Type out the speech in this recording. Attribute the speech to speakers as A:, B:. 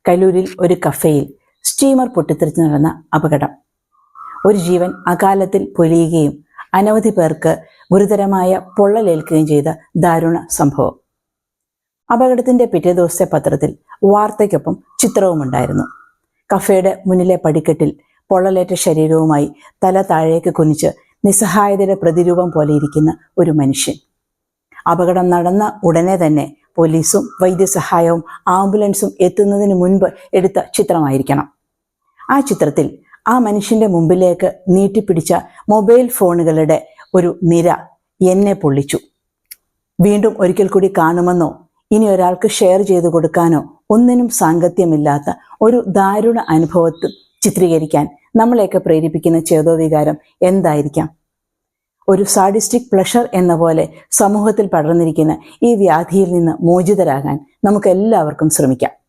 A: കലൂരിൽ ഒരു കഫേയിൽ സ്റ്റീമർ പൊട്ടിത്തെറിച്ച് നടന്ന അപകടം. ഒരു ജീവൻ അകാലത്തിൽ പൊലിയുകയും അനവധി പേർക്ക് ഗുരുതരമായ പൊള്ളലേൽക്കുകയും ചെയ്ത ദാരുണ സംഭവം. അപകടത്തിന്റെ പിറ്റേ ദിവസത്തെ പത്രത്തിൽ വാർത്തയ്ക്കൊപ്പം ചിത്രവുമുണ്ടായിരുന്നു. കഫേയുടെ മുന്നിലെ പടിക്കെട്ടിൽ പൊള്ളലേറ്റ ശരീരവുമായി തല താഴേക്ക് കുനിച്ച് നിസ്സഹായതയുടെ പ്രതിരൂപം പോലെ ഇരിക്കുന്ന ഒരു മനുഷ്യൻ. അപകടം നടന്ന ഉടനെ തന്നെ പോലീസും വൈദ്യസഹായവും ആംബുലൻസും എത്തുന്നതിന് മുൻപ് എടുത്ത ചിത്രമായിരിക്കണം. ആ ചിത്രത്തിൽ ആ മനുഷ്യന്റെ മുമ്പിലേക്ക് നീട്ടിപ്പിടിച്ച മൊബൈൽ ഫോണുകളുടെ ഒരു നിര എന്നെ പൊള്ളിച്ചു. വീണ്ടും ഒരിക്കൽ കൂടി കാണുമെന്നോ ഇനി ഒരാൾക്ക് ഷെയർ ചെയ്തു കൊടുക്കാനോ ഒന്നിനും സാങ്കത്യമില്ലാത്ത ഒരു ദാരുണ അനുഭവത്തിൽ ചിത്രീകരിക്കാൻ നമ്മളെയൊക്കെ പ്രേരിപ്പിക്കുന്ന ചേതോവികാരം എന്തായിരിക്കാം? ഒരു സാഡിസ്റ്റിക് പ്ലഷർ എന്ന പോലെ സമൂഹത്തിൽ പടർന്നിരിക്കുന്ന ഈ വ്യാധിയിൽ നിന്ന് മോചിതരാകാൻ നമുക്ക് എല്ലാവർക്കും ശ്രമിക്കാം.